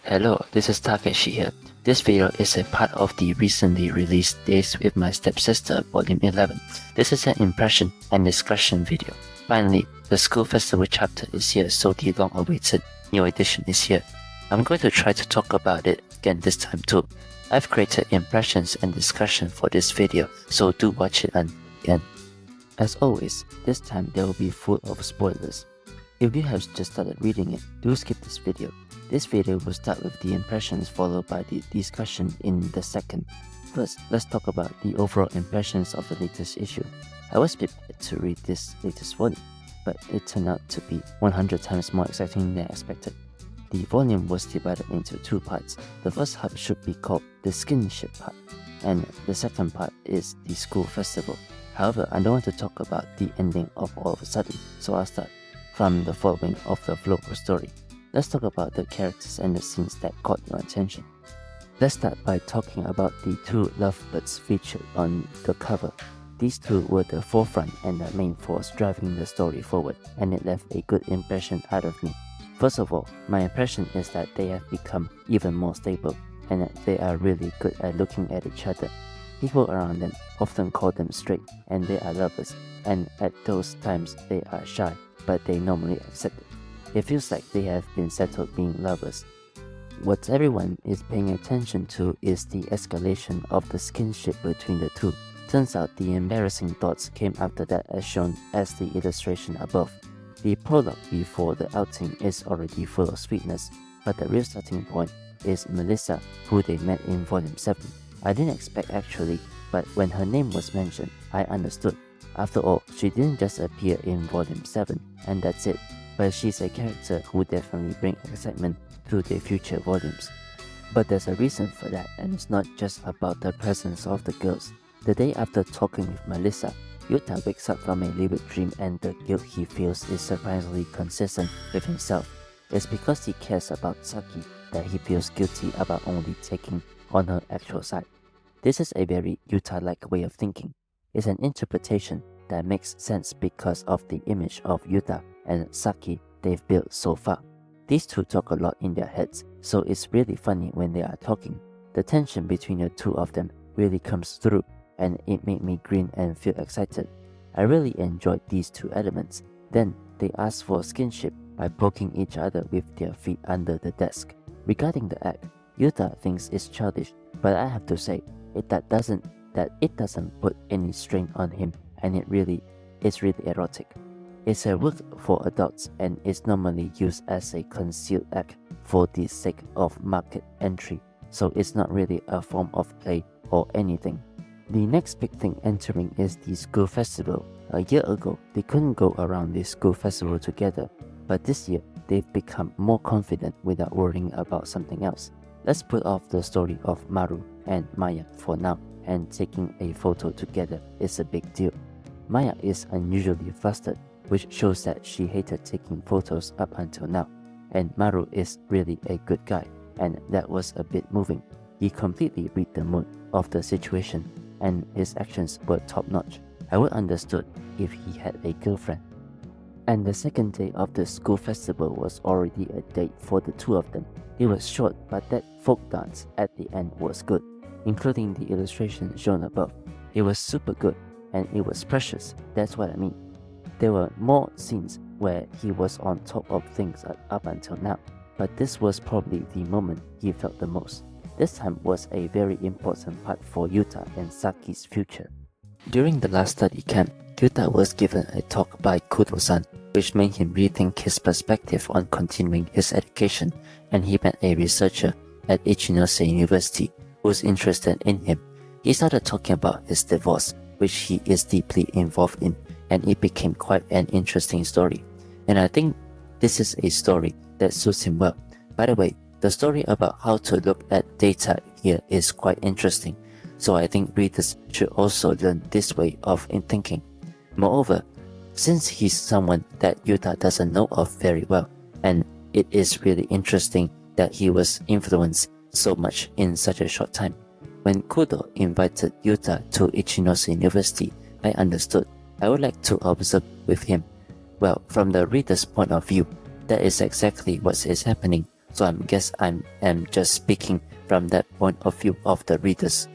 Hello, this is Takeshi here. This video is a part of the recently released Days with My Stepsister Volume 11. This is an impression and discussion video. Finally, the school festival chapter is here, so the long-awaited new edition is here. I'm going to try to talk about it again this time too. I've created impressions and discussion for this video, so do watch it until the end. As always, this time they will be full of spoilers. If you have just started reading it, do skip this video. This video will start with the impressions followed by the discussion in the second. First, let's talk about the overall impressions of the latest issue. I was prepared to read this latest volume, but it turned out to be 100 times more exciting than expected. The volume was divided into two parts. The first half should be called the skinship part, and the second part is the school festival. However, I don't want to talk about the ending of all of a sudden, so I'll start from the following of the flow of story. Let's talk about the characters and the scenes that caught your attention. Let's start by talking about the two lovebirds featured on the cover. These two were the forefront and the main force driving the story forward, and it left a good impression out of me. First of all, my impression is that they have become even more stable, and that they are really good at looking at each other. People around them often call them straight, and they are lovers, and at those times they are shy, but they normally accept it. It feels like they have been settled being lovers. What everyone is paying attention to is the escalation of the skinship between the two. Turns out the embarrassing thoughts came after that, as shown as the illustration above. The prologue before the outing is already full of sweetness, but the real starting point is Melissa, who they met in Volume 7. I didn't expect actually, but when her name was mentioned, I understood. After all, she didn't just appear in Volume 7, and that's it. But she's a character who definitely brings excitement to the future volumes. But there's a reason for that, and it's not just about the presence of the girls. The day after talking with Melissa, Yuta wakes up from a livid dream, and the guilt he feels is surprisingly consistent with himself. It's because he cares about Saki that he feels guilty about only taking on her actual side. This is a very Yuta-like way of thinking. It's an interpretation that makes sense because of the image of Yuta and Saki they've built so far. These two talk a lot in their heads, so it's really funny when they are talking. The tension between the two of them really comes through, and it made me grin and feel excited. I really enjoyed these two elements. Then they ask for skinship by poking each other with their feet under the desk. Regarding the act, Yuta thinks it's childish, but I have to say that it doesn't put any strain on him, and it's really erotic. It's a work for adults and is normally used as a concealed act for the sake of market entry, so it's not really a form of play or anything. The next big thing entering is the school festival. A year ago, they couldn't go around the school festival together, but this year, they've become more confident without worrying about something else. Let's put off the story of Maru and Maya for now, and taking a photo together is a big deal. Maya is unusually flustered, which shows that she hated taking photos up until now, and Maru is really a good guy, and that was a bit moving. He completely read the mood of the situation, and his actions were top-notch. I would understood if he had a girlfriend. And the second day of the school festival was already a date for the two of them. It was short, but that folk dance at the end was good, including the illustration shown above. It was super good, and it was precious, that's what I mean. There were more scenes where he was on top of things up until now, but this was probably the moment he felt the most. This time was a very important part for Yuta and Saki's future. During the last study camp, Yuta was given a talk by Kudo-san, which made him rethink his perspective on continuing his education, and he met a researcher at Ichinose University who's interested in him. He started talking about his divorce, which he is deeply involved in, and it became quite an interesting story. And I think this is a story that suits him well. By the way, the story about how to look at data here is quite interesting, so I think readers should also learn this way of thinking. Moreover, since he's someone that Yuta doesn't know of very well, and it is really interesting that he was influenced so much in such a short time. When Kudo invited Yuta to Ichinose University, I understood. I would like to observe with him. Well, from the reader's point of view, that is exactly what is happening, so I guess I am just speaking from that point of view of the readers.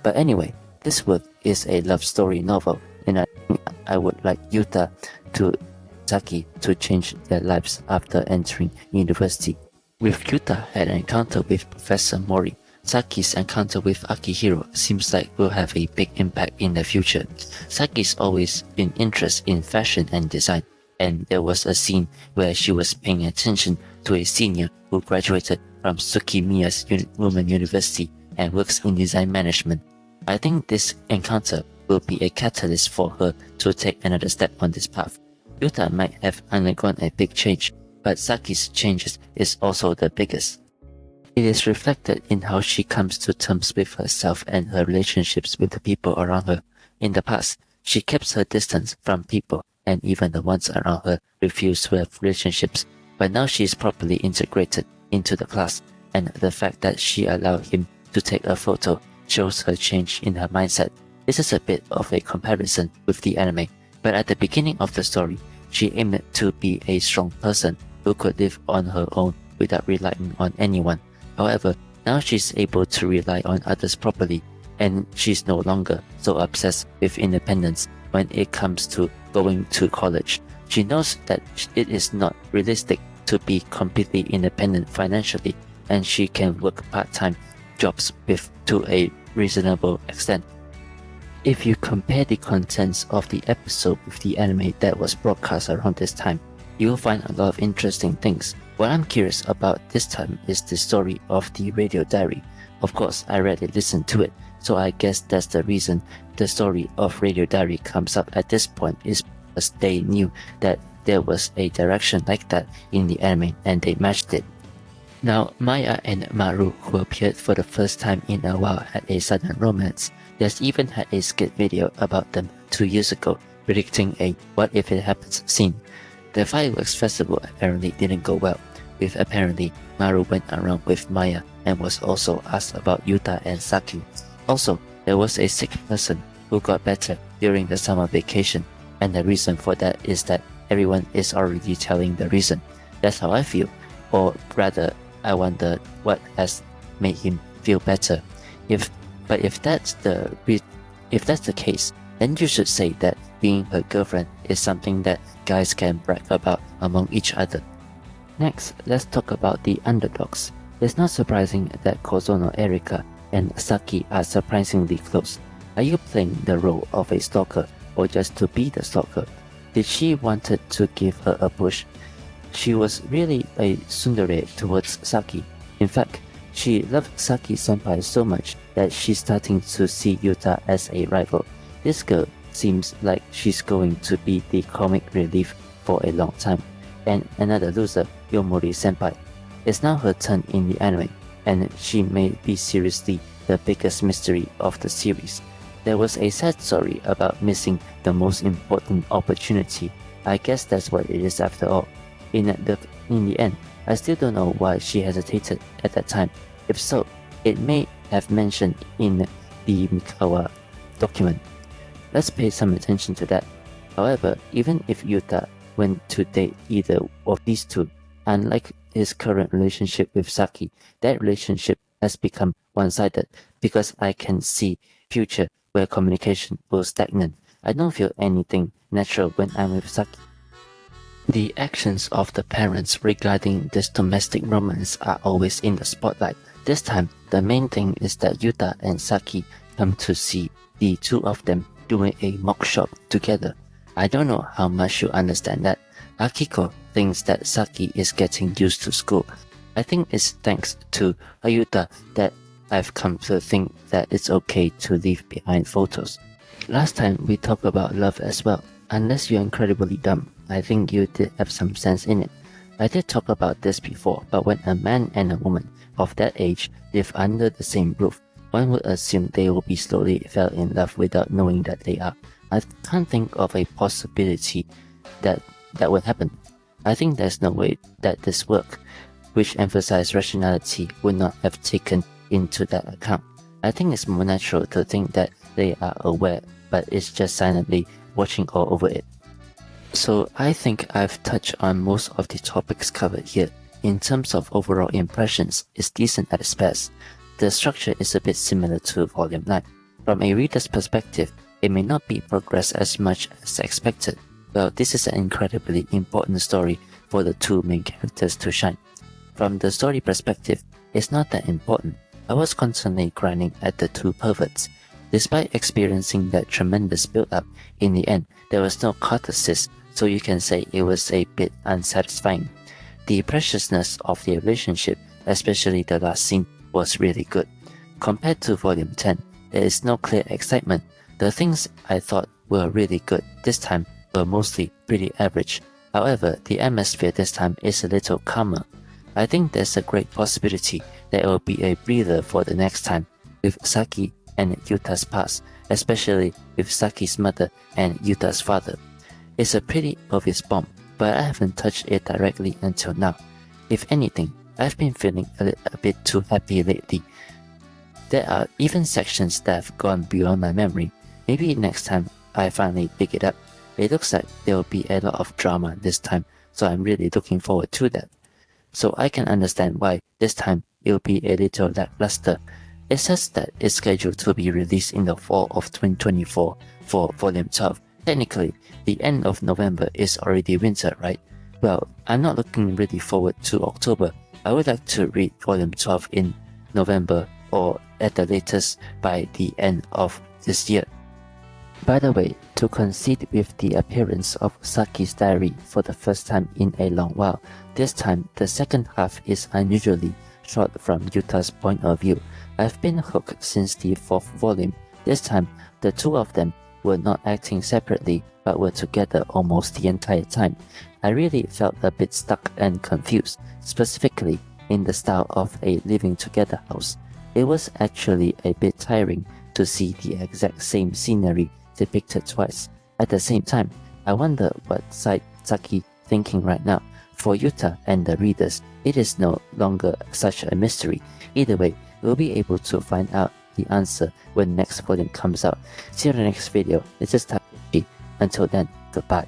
But anyway, this work is a love story novel, and I think I would like Yuta to Saki to change their lives after entering university. With Yuta had an encounter with Professor Mori, Saki's encounter with Akihiro seems like will have a big impact in the future. Saki's always been interested in fashion and design, and there was a scene where she was paying attention to a senior who graduated from Tsukimiya's Women University and works in design management. I think this encounter will be a catalyst for her to take another step on this path. Yuta might have undergone a big change, but Saki's changes is also the biggest. It is reflected in how she comes to terms with herself and her relationships with the people around her. In the past, she kept her distance from people, and even the ones around her refused to have relationships, but now she is properly integrated into the class, and the fact that she allowed him to take a photo shows her change in her mindset. This is a bit of a comparison with the anime, but at the beginning of the story, she aimed to be a strong person who could live on her own without relying on anyone. However, now she's able to rely on others properly, and she's no longer so obsessed with independence when it comes to going to college. She knows that it is not realistic to be completely independent financially, and she can work part-time jobs to a reasonable extent. If you compare the contents of the episode with the anime that was broadcast around this time, you'll find a lot of interesting things. What I'm curious about this time is the story of the radio diary. Of course, I rarely listen to it, so I guess that's the reason the story of radio diary comes up at this point, is because they knew that there was a direction like that in the anime and they matched it. Now, Maya and Maru, who appeared for the first time in a while, had a sudden romance. There's even had a skit video about them 2 years ago, predicting a what if it happens scene. The fireworks festival apparently didn't go well, with apparently Maru went around with Maya and was also asked about Yuta and Saki. Also, there was a sick person who got better during the summer vacation, and the reason for that is that everyone is already telling the reason. That's how I feel, or rather, I wonder what has made him feel better. If that's the case, then you should say that being her girlfriend is something that guys can brag about among each other. Next, let's talk about the underdogs. It's not surprising that Kozono Erika and Saki are surprisingly close. Are you playing the role of a stalker or just to be the stalker? Did she wanted to give her a push? She was really a tsundere towards Saki. In fact, she loved Saki-senpai so much that she's starting to see Yuta as a rival. This girl seems like she's going to be the comic relief for a long time. And another loser, Yomori-senpai. It's now her turn in the anime, and she may be seriously the biggest mystery of the series. There was a sad story about missing the most important opportunity. I guess that's what it is after all. In the end, I still don't know why she hesitated at that time. If so, it may have mentioned in the Mikawa document. Let's pay some attention to that. However, even if Yuta went to date either of these two, unlike his current relationship with Saki, that relationship has become one-sided because I can see future where communication will stagnant. I don't feel anything natural when I'm with Saki. The actions of the parents regarding this domestic romance are always in the spotlight. This time, the main thing is that Yuta and Saki come to see the two of them doing a mock shop together. I don't know how much you understand that. Akiko thinks that Saki is getting used to school. I think it's thanks to Yuta that I've come to think that it's okay to leave behind photos. Last time we talked about love as well. Unless you're incredibly dumb, I think you did have some sense in it. I did talk about this before, but when a man and a woman of that age live under the same roof, one would assume they will be slowly fell in love without knowing that they are. I can't think of a possibility that would happen. I think there's no way that this work, which emphasized rationality, would not have taken into that account. I think it's more natural to think that they are aware, but it's just silently watching all over it. So I think I've touched on most of the topics covered here, in terms of overall impressions, is decent at its best. The structure is a bit similar to Volume 9. From a reader's perspective, it may not be progressed as much as expected. Well, this is an incredibly important story for the two main characters to shine. From the story perspective, it's not that important. I was constantly grinding at the two perverts. Despite experiencing that tremendous build-up, in the end, there was no catharsis, so you can say it was a bit unsatisfying. The preciousness of the relationship, especially the last scene, was really good. Compared to Volume 10, there is no clear excitement. The things I thought were really good this time were mostly pretty average. However, the atmosphere this time is a little calmer. I think there's a great possibility that it will be a breather for the next time, with Saki and Yuta's past, especially with Saki's mother and Yuta's father. It's a pretty obvious bomb, but I haven't touched it directly until now. If anything, I've been feeling a bit too happy lately. There are even sections that have gone beyond my memory. Maybe next time I finally pick it up. It looks like there will be a lot of drama this time, so I'm really looking forward to that. So I can understand why this time it will be a little lackluster. It says that it's scheduled to be released in the fall of 2024 for Volume 12. Technically, the end of November is already winter, right? Well, I'm not looking really forward to October. I would like to read Volume 12 in November or at the latest by the end of this year. By the way, to coincide with the appearance of Saki's diary for the first time in a long while, this time the second half is unusually short from Yuta's point of view. I've been hooked since the 4th volume. This time, the two of them were not acting separately but were together almost the entire time. I really felt a bit stuck and confused, specifically in the style of a living together house. It was actually a bit tiring to see the exact same scenery depicted twice. At the same time, I wonder what side Saki thinking right now. For Yuta and the readers, it is no longer such a mystery. Either way, we'll be able to find out the answer when next volume comes out. See you in the next video. This is Takeshi. Until then, goodbye.